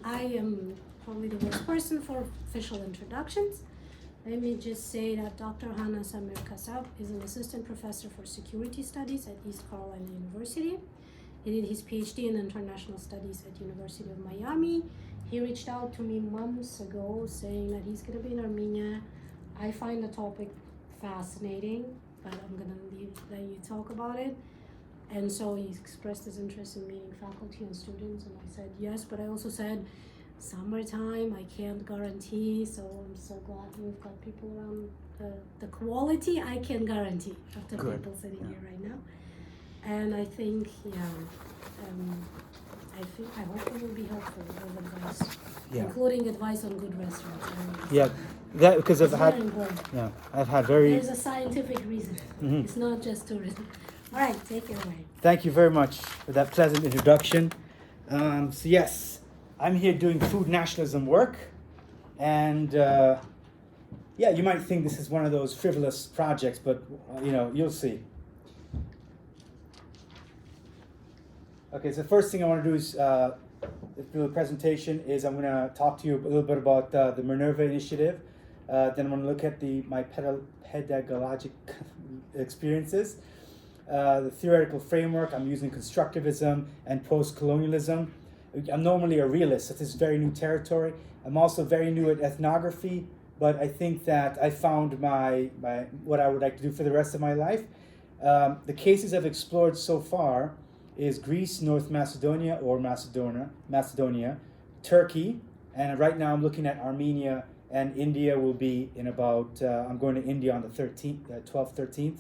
I am probably the worst person for official introductions. Let me just say that Dr. Hana Samir Kasab is an assistant professor for security studies at East Carolina University. He did his PhD in international studies at University of Miami. He reached out to me months ago saying that he's going to be in Armenia. I find the topic fascinating, but I'm going to let you talk about it. And so he expressed his interest in meeting faculty and students, and I said yes, but I also said summertime I can't guarantee, so I'm so glad we've got people around. The quality I can guarantee of the people sitting here right now. And I think, I hope it will be helpful with advice, including advice on good restaurants. That because I've had very. There's a scientific reason. Mm-hmm. It's not just tourism. All right, take it away. Thank you very much for that pleasant introduction. So yes, I'm here doing food nationalism work, and you might think this is one of those frivolous projects, but you'll see. Okay, so the first thing I want to do is do a presentation. Is I'm going to talk to you a little bit about the Minerva Initiative. Then I'm going to look at my pedagogic experiences. The theoretical framework, I'm using constructivism and post-colonialism. I'm normally a realist, so this is very new territory. I'm also very new at ethnography, but I think that I found my what I would like to do for the rest of my life. The cases I've explored so far is Greece, North Macedonia, or Macedonia, Turkey, and right now I'm looking at Armenia, and India will be in about, I'm going to India on the 12th, 13th.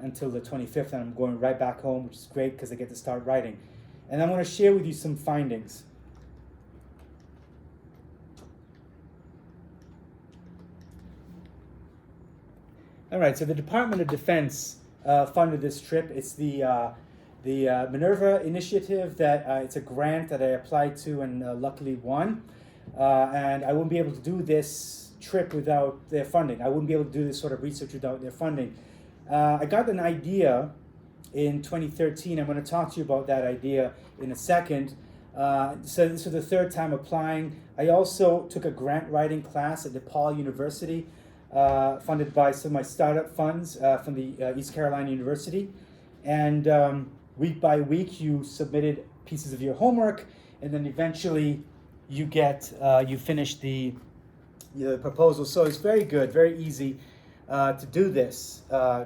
Until the 25th, and I'm going right back home, which is great because I get to start writing. And I'm going to share with you some findings. All right, so the Department of Defense funded this trip. It's the Minerva Initiative. It's a grant that I applied to and luckily won. And I wouldn't be able to do this trip without their funding. I wouldn't be able to do this sort of research without their funding. I got an idea in 2013. I'm going to talk to you about that idea in a second. So this was the third time applying. I also took a grant writing class at DePaul University, funded by some of my startup funds from the East Carolina University. And week by week, you submitted pieces of your homework, and then eventually you finish the proposal. So it's very good, very easy to do this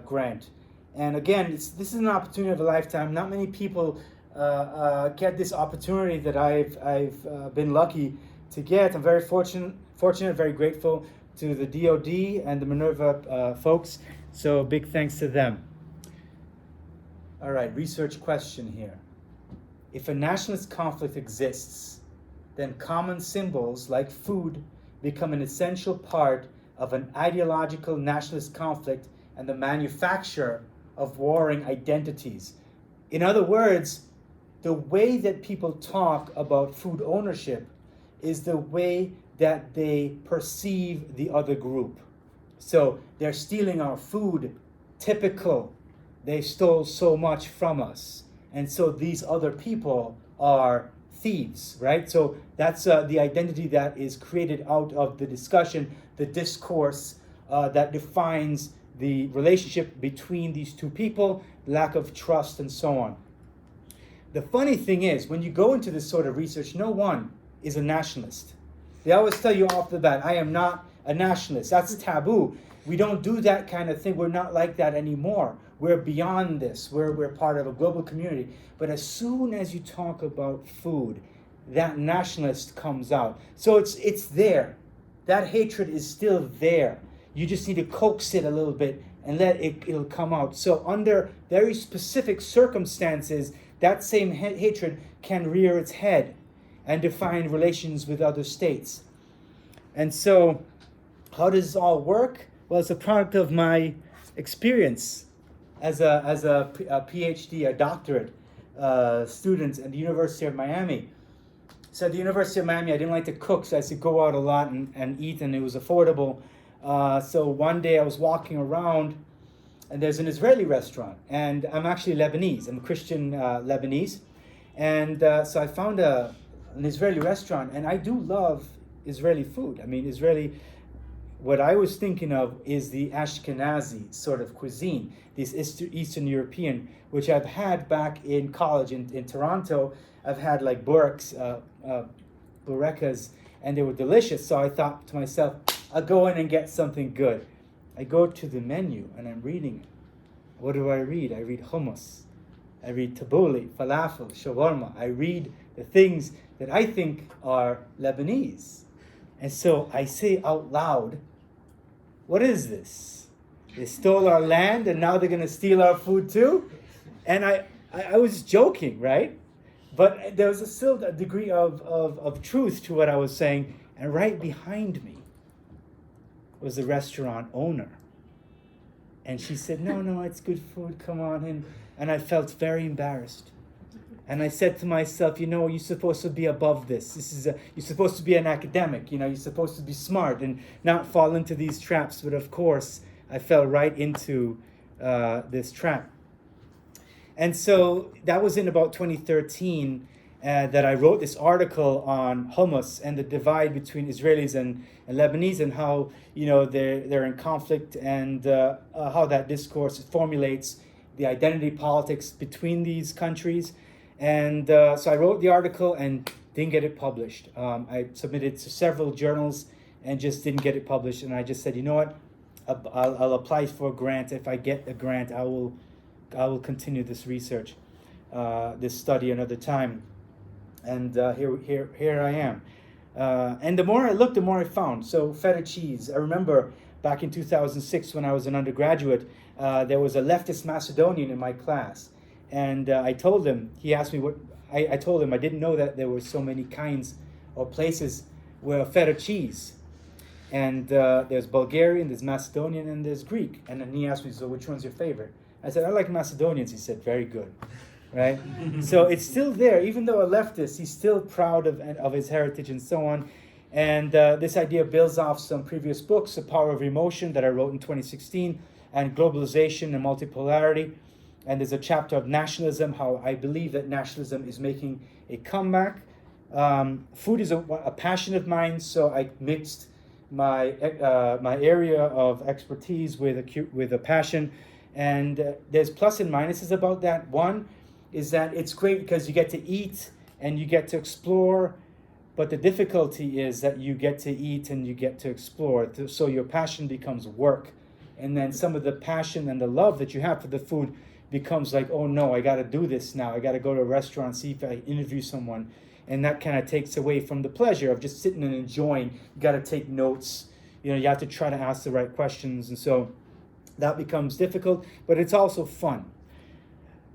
grant. And again, this is an opportunity of a lifetime. Not many people get this opportunity that I've been lucky to get. I'm very fortunate, very grateful to the DoD and the Minerva folks. So big thanks to them. All right, research question here. If a nationalist conflict exists, then common symbols like food become an essential part of an ideological nationalist conflict and the manufacture of warring identities. In other words, the way that people talk about food ownership is the way that they perceive the other group. So they're stealing our food, typical. They stole so much from us. And so these other people are thieves, right? So that's the identity that is created out of the discussion, the discourse that defines the relationship between these two people, lack of trust, and so on. The funny thing is, when you go into this sort of research, no one is a nationalist. They always tell you off the bat, I am not a nationalist. That's taboo. We don't do that kind of thing. We're not like that anymore. We're beyond this. We're part of a global community. But as soon as you talk about food, that nationalist comes out. So it's there. That hatred is still there. You just need to coax it a little bit and it'll come out. So under very specific circumstances, that same hatred can rear its head and define relations with other states. And so how does this all work? Well, it's a product of my experience as a PhD, a doctorate student at the University of Miami. So at the University of Miami, I didn't like to cook, so I used to go out a lot and eat, and it was affordable. So one day I was walking around, and there's an Israeli restaurant, and I'm actually Lebanese. I'm Christian Lebanese. And so I found a an Israeli restaurant, and I do love Israeli food. I mean, what I was thinking of is the Ashkenazi sort of cuisine, this Eastern European, which I've had back in college in Toronto. I've had like burekas, and they were delicious. So I thought to myself, I'll go in and get something good. I go to the menu and I'm reading it. What do I read? I read hummus. I read tabbouleh, falafel, shawarma. I read the things that I think are Lebanese. And so I say out loud, what is this? They stole our land and now they're going to steal our food too? And I was joking, right? But there was still a degree of truth to what I was saying. And right behind me was the restaurant owner. And she said, no, it's good food, come on in. And I felt very embarrassed. And I said to myself, you're supposed to be above this. You're supposed to be an academic, you're supposed to be smart and not fall into these traps. But of course, I fell right into this trap. And so that was in about 2013 that I wrote this article on hummus and the divide between Israelis and Lebanese, and how they're in conflict, and how that discourse formulates the identity politics between these countries. And so I wrote the article and didn't get it published. I submitted to several journals and just didn't get it published. And I just said, you know what, I'll apply for a grant. If I get a grant, I will continue this research, this study another time. And here I am. And the more I looked, the more I found. So feta cheese. I remember back in 2006 when I was an undergraduate, there was a leftist Macedonian in my class. And I told him, he asked me what, I told him I didn't know that there were so many kinds or places where feta cheese. And there's Bulgarian, there's Macedonian, and there's Greek. And then he asked me, so which one's your favorite? I said, I like Macedonians. He said, very good. Right? So it's still there. Even though a leftist, he's still proud of his heritage and so on. And this idea builds off some previous books, The Power of Emotion, that I wrote in 2016, and Globalization and Multipolarity. And there's a chapter of nationalism, how I believe that nationalism is making a comeback. Food is a passion of mine, so I mixed my area of expertise with a passion. And there's plus and minuses about that. One is that it's great because you get to eat and you get to explore, but the difficulty is that you get to eat and you get to explore. So your passion becomes work. And then some of the passion and the love that you have for the food becomes like, oh no, I got to do this now. I got to go to a restaurant, see if I interview someone. And that kind of takes away from the pleasure of just sitting and enjoying. You got to take notes. You have to try to ask the right questions. And so that becomes difficult, but it's also fun.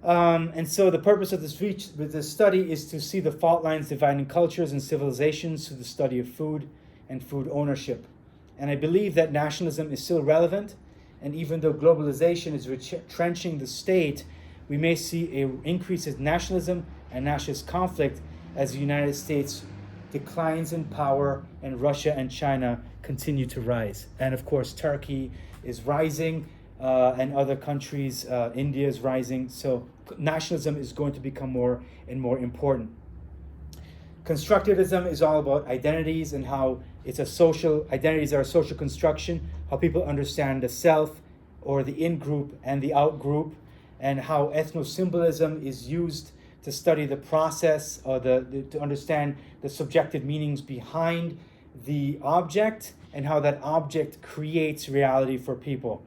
And so the purpose of this study is to see the fault lines dividing cultures and civilizations through the study of food and food ownership. And I believe that nationalism is still relevant. And even though globalization is retrenching the state, we may see an increase in nationalism and nationalist conflict as the United States declines in power and Russia and China continue to rise. And of course, Turkey is rising, and other countries, India is rising. So nationalism is going to become more and more important. Constructivism is all about identities and how identities are a social construction, how people understand the self or the in-group and the out-group, and how ethno-symbolism is used to study the process or to understand the subjective meanings behind the object and how that object creates reality for people.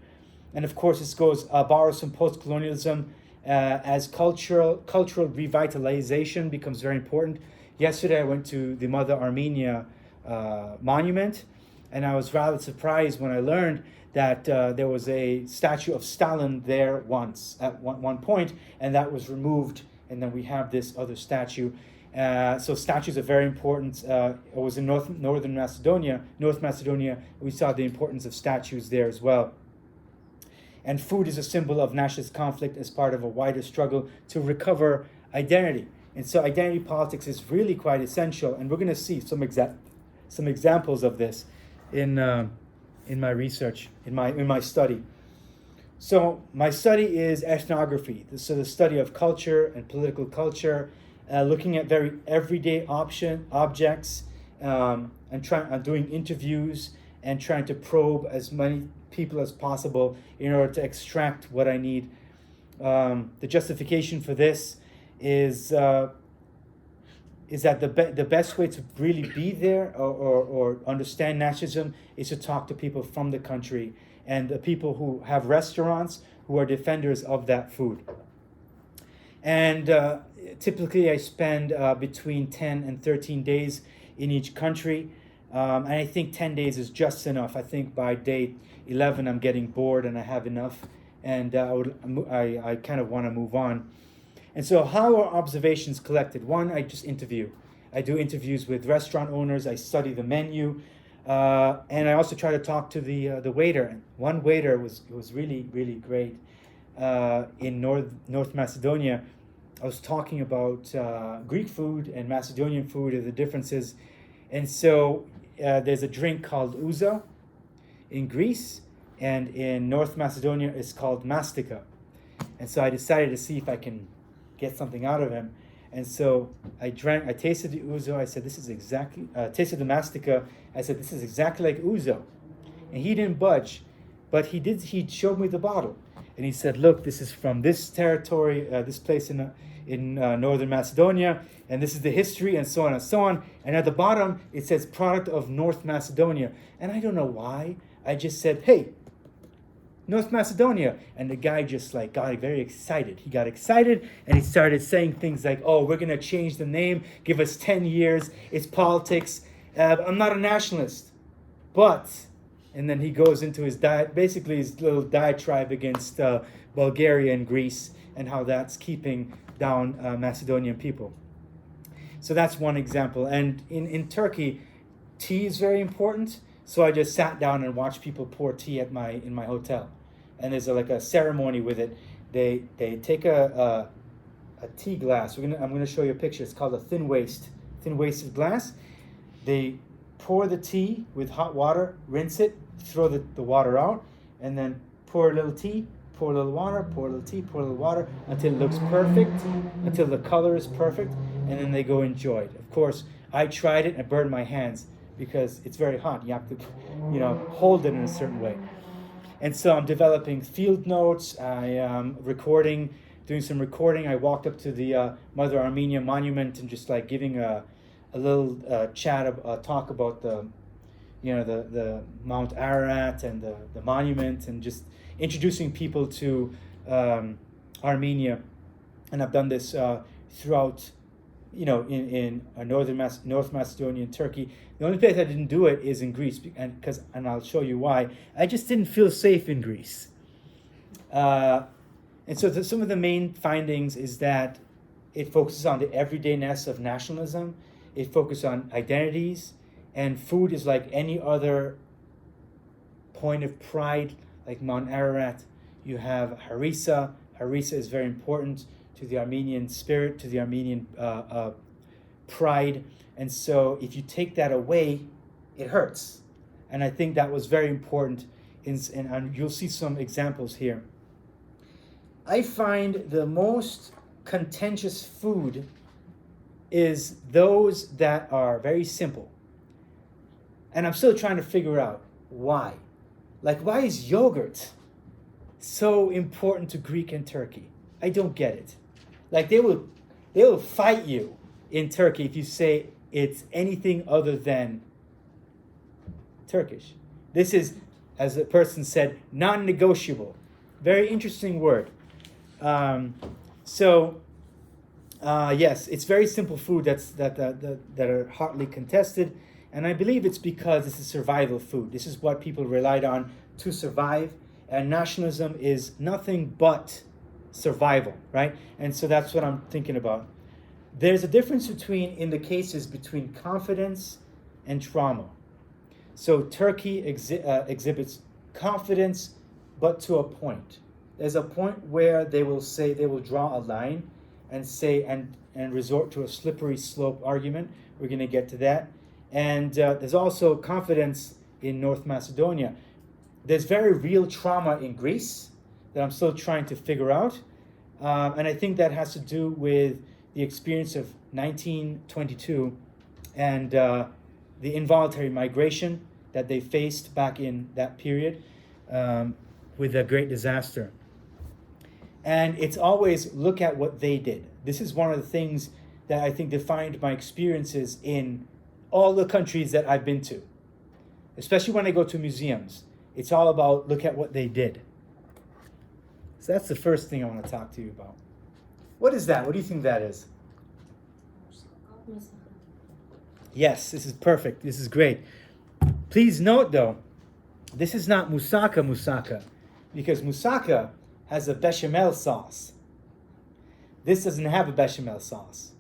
And of course, this borrows from post-colonialism as cultural revitalization becomes very important. Yesterday, I went to the Mother Armenia monument, and I was rather surprised when I learned that there was a statue of Stalin there once at one point, and that was removed, and then we have this other statue. So statues are very important. I was in North Macedonia. We saw the importance of statues there as well. And food is a symbol of nationalist conflict as part of a wider struggle to recover identity. And so identity politics is really quite essential, and we're going to see some examples of this in my research, in my study. So my study is ethnography, so the study of culture and political culture looking at very everyday objects, and doing interviews and trying to probe as many people as possible in order to extract what I need. The justification for this is that the best way to really be there or understand nationalism is to talk to people from the country and the people who have restaurants who are defenders of that food. And typically I spend between 10 and 13 days in each country. And I think 10 days is just enough. I think by day 11 I'm getting bored and I have enough, and I kind of want to move on. And so how are observations collected? One, I just interview. I do interviews with restaurant owners. I study the menu. And I also try to talk to the waiter. One waiter was really, really great. In North Macedonia, I was talking about Greek food and Macedonian food and the differences. And so there's a drink called ouzo in Greece, and in North Macedonia it's called mastika. And so I decided to see if I can get something out of him. And so I tasted the ouzo. I said, this is exactly, tasted the mastika. I said, this is exactly like ouzo. And he didn't budge, but he showed me the bottle. And he said, look, this is from this territory, this place in Northern Macedonia, and this is the history, and so on and so on. And at the bottom, it says product of North Macedonia. And I don't know why. I just said, hey, North Macedonia. And the guy just got very excited. He got excited and he started saying things like, oh, we're going to change the name. Give us 10 years. It's politics. I'm not a nationalist. But, and then he goes into his basically his little diatribe against Bulgaria and Greece and how that's keeping down Macedonian people. So that's one example. And in Turkey, tea is very important. So I just sat down and watched people pour tea in my hotel, and there's a ceremony with it. They take a tea glass. I'm gonna show you a picture. It's called a thin-waisted glass. They pour the tea with hot water, rinse it, throw the water out, and then pour a little tea, pour a little water, pour a little tea, pour a little water until it looks perfect, until the color is perfect, and then they go enjoy it. Of course, I tried it and burned my hands, because it's very hot. You have to, hold it in a certain way. And so I'm developing field notes. I am doing some recording. I walked up to the Mother Armenia monument and just giving a little talk about the Mount Ararat and the monument, and just introducing people to Armenia. And I've done this throughout, in North Macedonia and Turkey. The only place I didn't do it is in Greece, and I'll show you why. I just didn't feel safe in Greece. And so some of the main findings is that it focuses on the everydayness of nationalism. It focuses on identities, and food is like any other point of pride, like Mount Ararat. You have harissa. Harissa is very important to the Armenian spirit, to the Armenian pride. And so if you take that away, it hurts. And I think that was very important, and you'll see some examples here. I find the most contentious food is those that are very simple. And I'm still trying to figure out why. Why is yogurt so important to Greek and Turkey? I don't get it. They will fight you in Turkey if you say it's anything other than Turkish. This is, as a person said, non-negotiable. Very interesting word. Yes, it's very simple food that are hotly contested, and I believe it's because it's a survival food. This is what people relied on to survive, and nationalism is nothing but survival, right? And so that's what I'm thinking about. There's a difference in the cases between confidence and trauma. So Turkey exhibits confidence, but to a point. There's a point where they will draw a line and say and resort to a slippery slope argument. We're going to get to that. And there's also confidence in North Macedonia. There's very real trauma in Greece that I'm still trying to figure out. And I think that has to do with the experience of 1922 and the involuntary migration that they faced back in that period with the Great Disaster. And it's always look at what they did. This is one of the things that I think defined my experiences in all the countries that I've been to, especially when I go to museums. It's all about look at what they did. So that's the first thing I want to talk to you about. What is that? What do you think that is? Yes, this is perfect. This is great. Please note, though, this is not moussaka, because moussaka has a bechamel sauce. This doesn't have a bechamel sauce.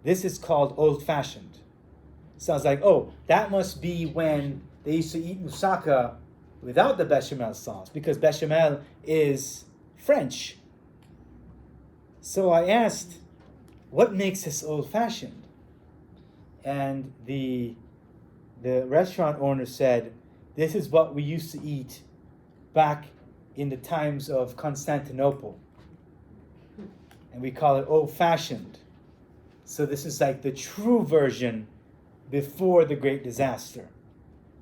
This is called old-fashioned. Sounds like, oh, that must be when they used to eat moussaka without the bechamel sauce, because bechamel is French. So I asked, what makes this old-fashioned? And the restaurant owner said, this is what we used to eat back in the times of Constantinople. And we call it old-fashioned. So this is like the true version before the Great Disaster.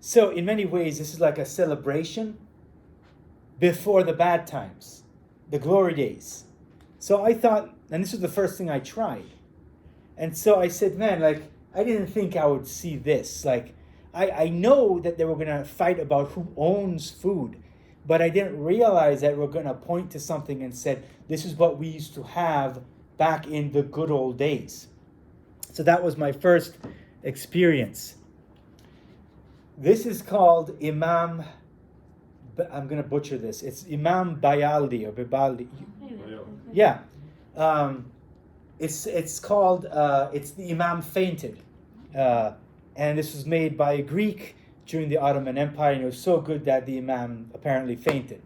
So in many ways, this is like a celebration before the bad times, the glory days. So I thought, and this was the first thing I tried. And so I said, man, like, I didn't think I would see this. Like, I know that they were going to fight about who owns food, but I didn't realize that we're going to point to something and said, this is what we used to have back in the good old days. So that was my first experience. This is called Imam, I'm going to butcher this. It's Imam Bayaldi or Bibaldi. Yeah. It's called, it's the Imam fainted. And this was made by a Greek during the Ottoman Empire, and it was so good that the Imam apparently fainted.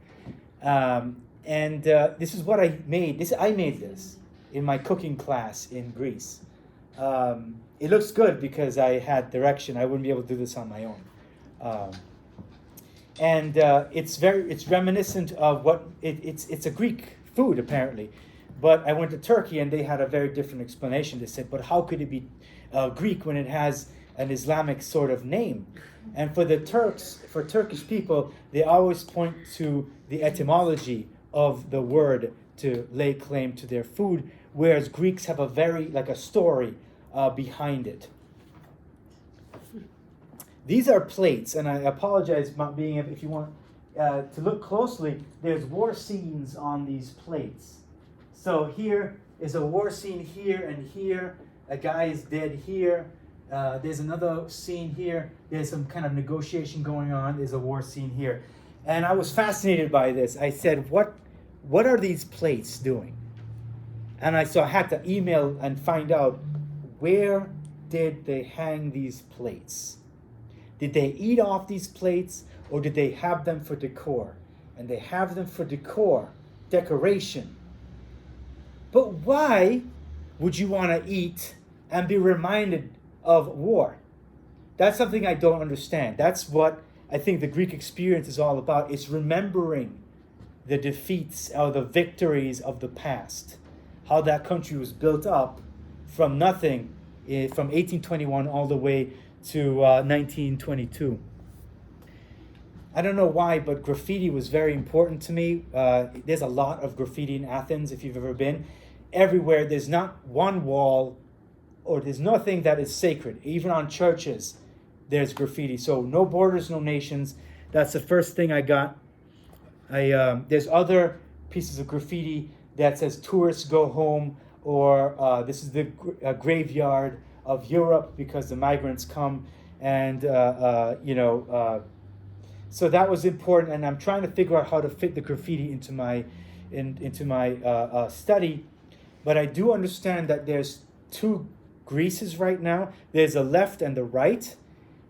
This is what I made. I made this in my cooking class in Greece. It looks good because I had direction. I wouldn't be able to do this on my own. It's reminiscent of what it's a Greek food apparently, but I went to Turkey and they had a very different explanation. They said, but how could it be Greek when it has an Islamic sort of name? And for Turkish people, they always point to the etymology of the word to lay claim to their food, whereas Greeks have a story behind it. These are plates, and I apologize about being, if you want to look closely, there's war scenes on these plates. So here is a war scene here and here. A guy is dead here. There's another scene here. There's some kind of negotiation going on. There's a war scene here. And I was fascinated by this. I said, what are these plates doing? And I had to email and find out, where did they hang these plates? Did they eat off these plates, or did they have them for decor? And they have them for decoration. But why would you want to eat and be reminded of war? That's something I don't understand. That's what I think the Greek experience is all about. It's remembering the defeats or the victories of the past. How that country was built up from nothing from 1821 all the way to 1922. I don't know why, but graffiti was very important to me. There's a lot of graffiti in Athens, if you've ever been. Everywhere, there's not one wall, or there's nothing that is sacred. Even on churches, there's graffiti. So no borders, no nations. That's the first thing I got. There's other pieces of graffiti that says tourists go home, or this is the graveyard of Europe because the migrants come, and so that was important. And I'm trying to figure out how to fit the graffiti into my study. But I do understand that there's two Greeces right now. There's a left and the right.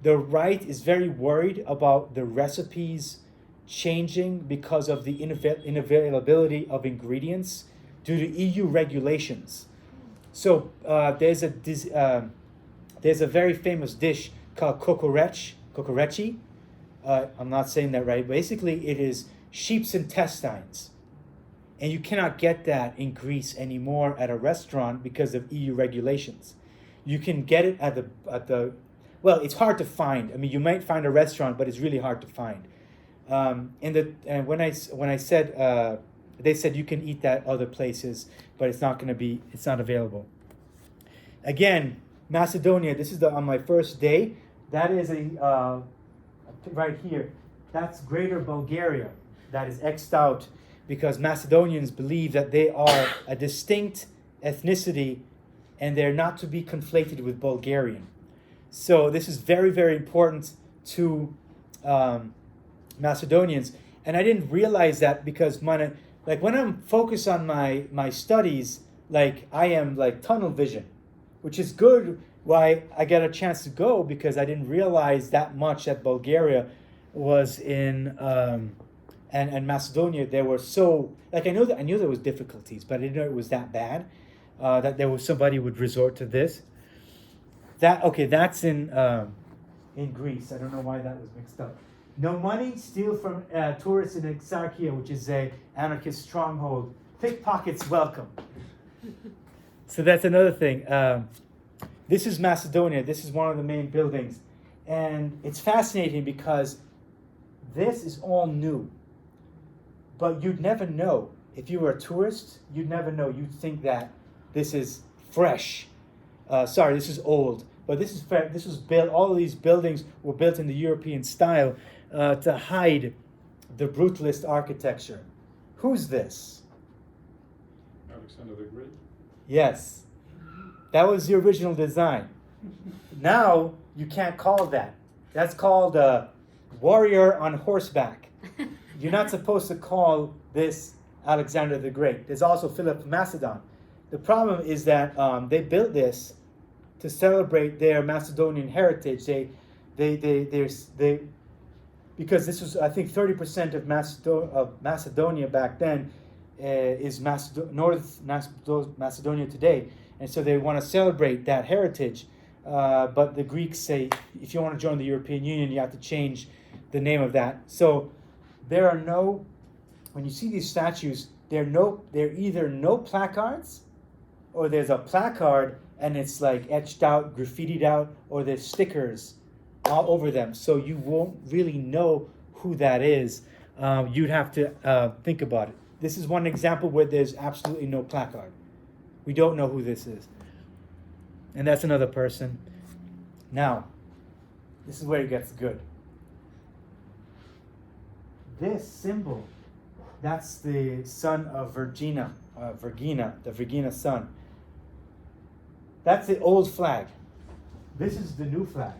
The right is very worried about the recipes changing because of the unavailability of ingredients due to EU regulations. So there's a very famous dish called And you cannot get that in Greece anymore at a restaurant because of EU regulations. You can get it at the well, it's hard to find. I mean, you might find a restaurant, but it's really hard to find. And when I said they said you can eat that other places, but it's not available. Again, Macedonia. This is on my first day. That is right here. That's Greater Bulgaria. That is X'd out because Macedonians believe that they are a distinct ethnicity and they're not to be conflated with Bulgarian. So this is very, very important to Macedonians. And I didn't realize that because when I'm focused on my studies, like I am like tunnel vision, which is good why I get a chance to go because I didn't realize that much that Bulgaria was in and Macedonia. They were so like I knew there was difficulties, but I didn't know it was that bad that there was somebody would resort to this. That's in Greece. I don't know why that was mixed up. No money, steal from tourists in Exarchia, which is a anarchist stronghold. Pickpockets welcome. So that's another thing. This is Macedonia. This is one of the main buildings. And it's fascinating because this is all new. But you'd never know. If you were a tourist, you'd never know. You'd think that this is fresh. This is old. But this was built, all of these buildings were built in the European style to hide the brutalist architecture. Who's this? Alexander the Great. Yes. That was the original design. Now, you can't call that. That's called a warrior on horseback. You're not supposed to call this Alexander the Great. There's also Philip of Macedon. The problem is that they built this to celebrate their Macedonian heritage. Because this was, I think, 30% of Macedonia back then is North Macedonia today. And so they want to celebrate that heritage. But the Greeks say, if you want to join the European Union, you have to change the name of that. So there are no, when you see these statues, there are either no placards, or there's a placard and it's like etched out, graffitied out, or there's stickers all over them. So you won't really know who that is. You'd have to think about it. This is one example where there's absolutely no placard. We don't know who this is. And that's another person. Now, this is where it gets good. This symbol, that's the son of Vergina, the Vergina son. That's the old flag. This is the new flag.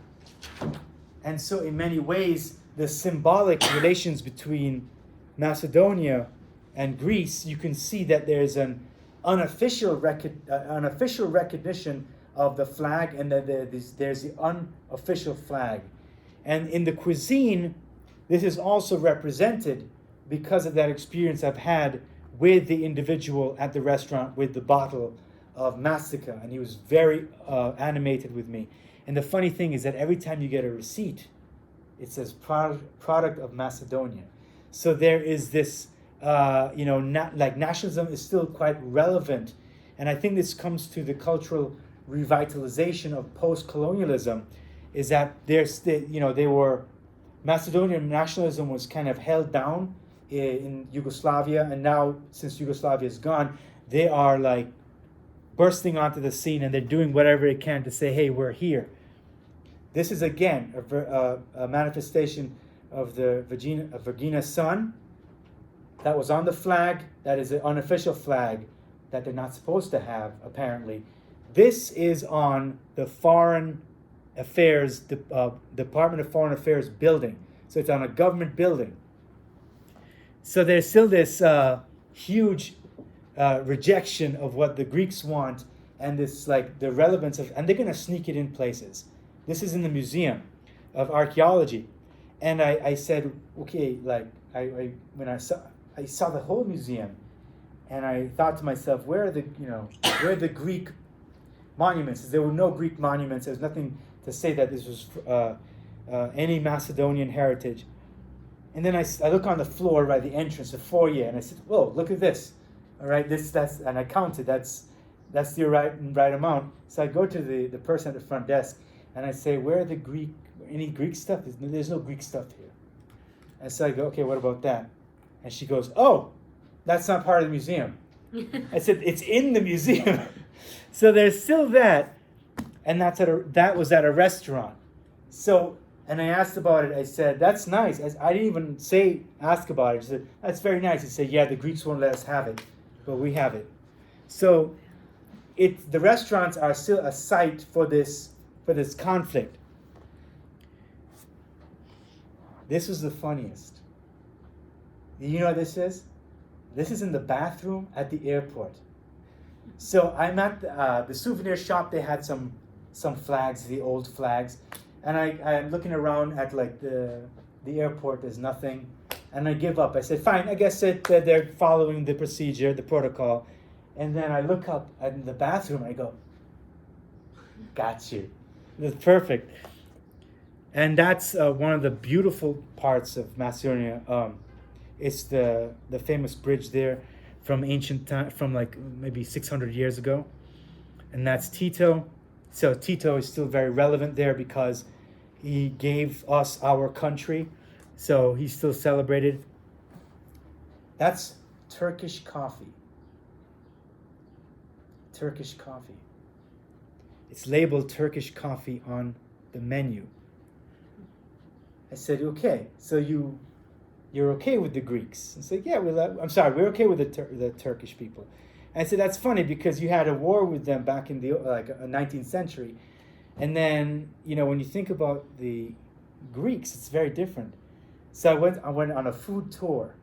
And so in many ways, the symbolic relations between Macedonia and Greece, you can see that there's an unofficial recognition of the flag, and that there's the unofficial flag. And in the cuisine, this is also represented because of that experience I've had with the individual at the restaurant with the bottle of Mastica, and he was very animated with me. And the funny thing is that every time you get a receipt, it says product of Macedonia. So there is this, nationalism is still quite relevant. And I think this comes to the cultural revitalization of post-colonialism, is that Macedonian nationalism was kind of held down in Yugoslavia, and now since Yugoslavia is gone, they are like bursting onto the scene, and they're doing whatever they can to say, hey, we're here. This is again a manifestation of the Vergina sun that was on the flag. That is an unofficial flag that they're not supposed to have, apparently. This is on the Foreign Affairs, Department of Foreign Affairs building. So it's on a government building. So there's still this huge rejection of what the Greeks want, and this like the relevance of, and they're going to sneak it in places. This is in the Museum of Archaeology, and I said, okay, like when I saw the whole museum, and I thought to myself, where are the Greek monuments? There were no Greek monuments. There's nothing to say that this was any Macedonian heritage. And then I look on the floor by the entrance, the foyer, and I said, whoa, look at this. All right, and I counted. That's the right amount. So I go to the person at the front desk, and I say, "Where are the any Greek stuff? There's no Greek stuff here." And so I go, "Okay, what about that?" And she goes, "Oh, that's not part of the museum." I said, "It's in the museum." So there's still that, and that was at a restaurant. So, and I asked about it. I said, "That's nice." I didn't even ask about it. I said, "That's very nice." He said, "Yeah, the Greeks won't let us have it, but we have it." So, the restaurants are still a site for this conflict. This was the funniest. You know what this is? This is in the bathroom at the airport. So I'm at the souvenir shop. They had some flags, the old flags, and I'm looking around at like the airport. There's nothing, and I give up. I said, "Fine, I guess they're following the procedure, the protocol." And then I look up in the bathroom. I go, "Got you." That's perfect. And that's one of the beautiful parts of Macedonia. It's the famous bridge there from ancient time, from like maybe 600 years ago. And that's Tito. So Tito is still very relevant there because he gave us our country. So he's still celebrated. That's Turkish coffee. Turkish coffee. It's labeled Turkish coffee on the menu. I said, "Okay, so you're okay with the Greeks?" And said, "Yeah, we're okay with the Turkish people." And I said, "That's funny because you had a war with them back in the 19th century, and then when you think about the Greeks, it's very different." So I went on a food tour,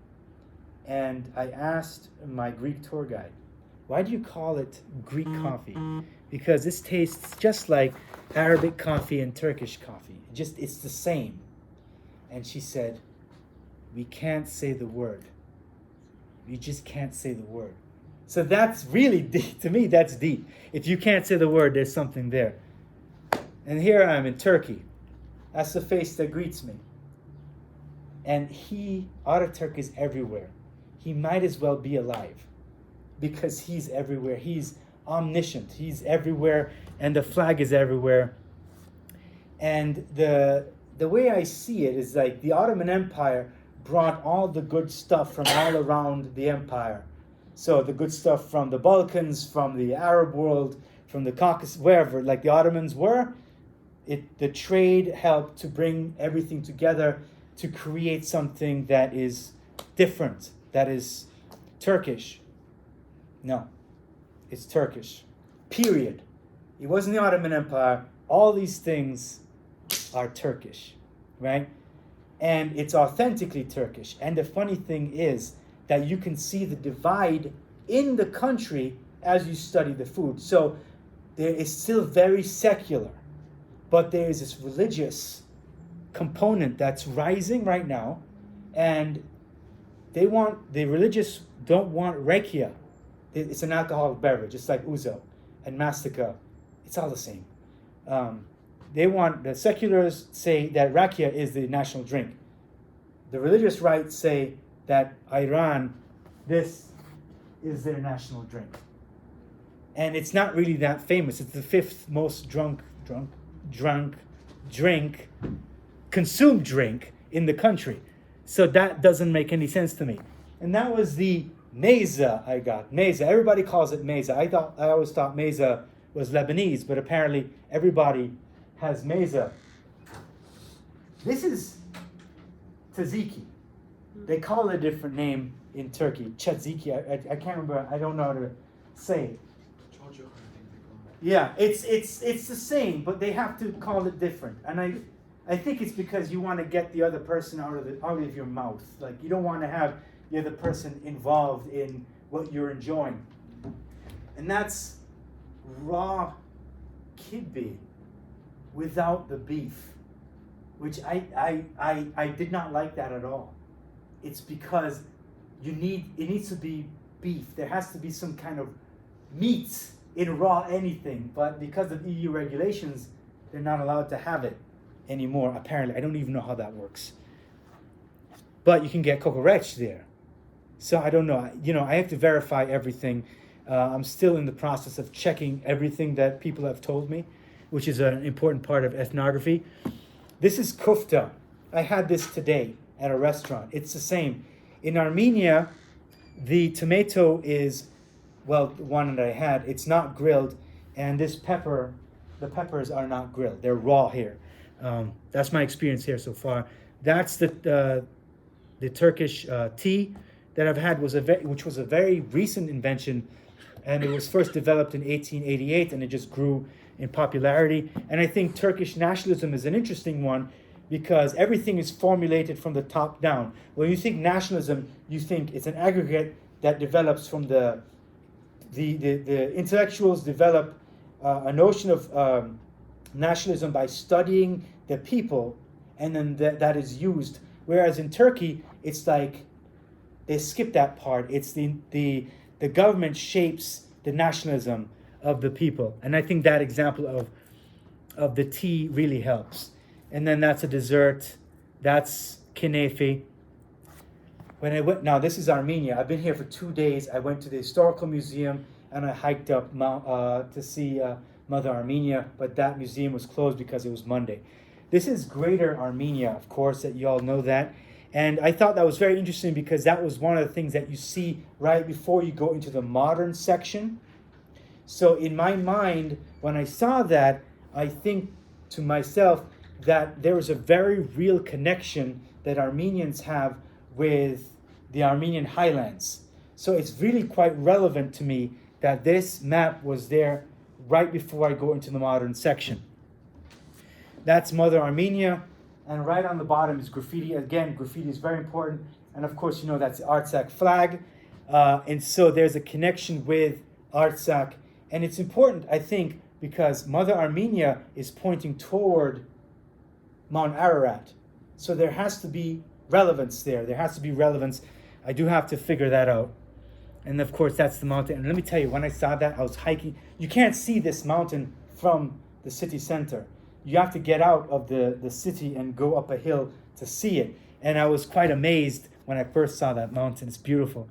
and I asked my Greek tour guide, "Why do you call it Greek coffee?" Because this tastes just like Arabic coffee and Turkish coffee. It's the same. And she said, "We can't say the word. You just can't say the word." So that's really deep. To me, that's deep. If you can't say the word, there's something there. And here I am in Turkey. That's the face that greets me. And Ataturk is everywhere. He might as well be alive because he's everywhere. He's omniscient. He's everywhere, and the flag is everywhere. And the way I see it is like the Ottoman Empire brought all the good stuff from all around the empire. So the good stuff from the Balkans, from the Arab world, from the Caucasus, wherever, like the Ottomans were, the trade helped to bring everything together to create something that is different, that is Turkish. No, it's Turkish. Period. It wasn't the Ottoman Empire. All these things are Turkish, right? And it's authentically Turkish. And the funny thing is that you can see the divide in the country as you study the food. So there is still very secular, but there is this religious component that's rising right now, and the religious don't want rakia. It's an alcoholic beverage. It's like ouzo and mastika. It's all the same. The seculars say that rakia is the national drink. The religious right say that Iran, this is their national drink. And it's not really that famous. It's the fifth most consumed drink in the country. So that doesn't make any sense to me. And that was the meza I got. Meza. Everybody calls it meza. I always thought meza was Lebanese, but apparently everybody has meza. This is tzatziki. They call it a different name in Turkey. Tzatziki. I can't remember. I don't know how to say it. Yeah, it's the same, but they have to call it different. And I think it's because you want to get the other person out of your mouth. Like you don't want to have the other person involved in what you're enjoying. And that's raw kidbey without the beef, which I did not like that at all. It's because it needs to be beef. There has to be some kind of meat in raw anything, but because of EU regulations, they're not allowed to have it anymore, apparently. I don't even know how that works. But you can get kokoreç there. So I don't know. I have to verify everything. I'm still in the process of checking everything that people have told me, which is an important part of ethnography. This is kufta. I had this today at a restaurant. It's the same. In Armenia, the tomato is, well, the one that I had, it's not grilled, and the peppers are not grilled. They're raw here. That's my experience here so far. That's the Turkish tea that I've had, which was a very recent invention, and it was first developed in 1888, and it just grew in popularity. And I think Turkish nationalism is an interesting one because everything is formulated from the top down. When you think nationalism, you think it's an aggregate that develops from the intellectuals develop a notion of nationalism by studying the people, and then that is used. Whereas in Turkey, it's like they skip that part. It's the government shapes the nationalism of the people, and I think that example of the tea really helps. And then that's a dessert. That's kinefe. Now this is Armenia. I've been here for 2 days. I went to the historical museum and I hiked up to see Mother Armenia, but that museum was closed because it was Monday. This is Greater Armenia, of course, that you all know that. And I thought that was very interesting because that was one of the things that you see right before you go into the modern section. So in my mind, when I saw that, I think to myself that there is a very real connection that Armenians have with the Armenian highlands. So it's really quite relevant to me that this map was there right before I go into the modern section. That's Mother Armenia, and right on the bottom is graffiti. Again, graffiti is very important, and of course, that's the Artsakh flag, and so there's a connection with Artsakh, and it's important, I think, because Mother Armenia is pointing toward Mount Ararat, so there has to be relevance there. There has to be relevance. I do have to figure that out. And of course, that's the mountain. And let me tell you, when I saw that, I was hiking. You can't see this mountain from the city center. You have to get out of the city and go up a hill to see it. And I was quite amazed when I first saw that mountain. It's beautiful.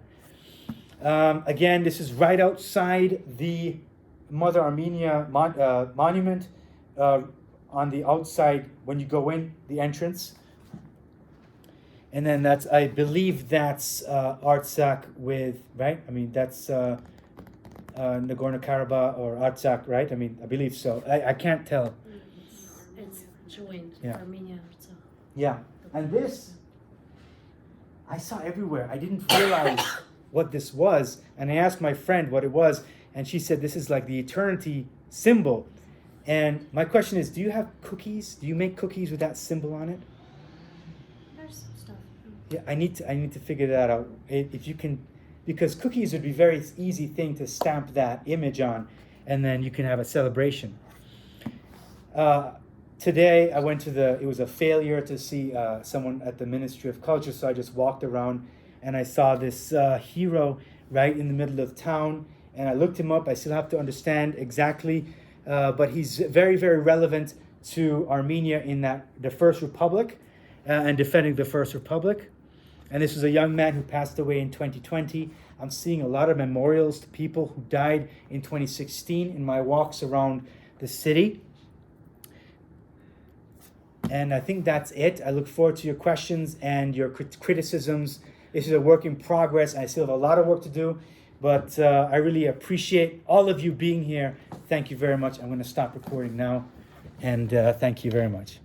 Again, this is right outside the Mother Armenia monument on the outside when you go in, the entrance. And then I believe that's Artsakh right? I mean, that's Nagorno-Karabakh or Artsakh, right? I mean, I believe so. I can't tell. It's joined, Yeah. Armenia, Artsakh. Yeah, and this, I saw everywhere. I didn't realize what this was. And I asked my friend what it was, and she said this is like the eternity symbol. And my question is, do you have cookies? Do you make cookies with that symbol on it? There's some stuff. Yeah, I need to figure that out. If you can, because cookies would be a very easy thing to stamp that image on, and then you can have a celebration. Today I went it was a failure to see someone at the Ministry of Culture, so I just walked around and I saw this hero right in the middle of town, and I looked him up. I still have to understand exactly, but he's very, very relevant to Armenia in that the First Republic and defending the First Republic. And this was a young man who passed away in 2020. I'm seeing a lot of memorials to people who died in 2016 in my walks around the city. And I think that's it. I look forward to your questions and your criticisms. This is a work in progress. I still have a lot of work to do, but I really appreciate all of you being here. Thank you very much. I'm going to stop recording now, and thank you very much.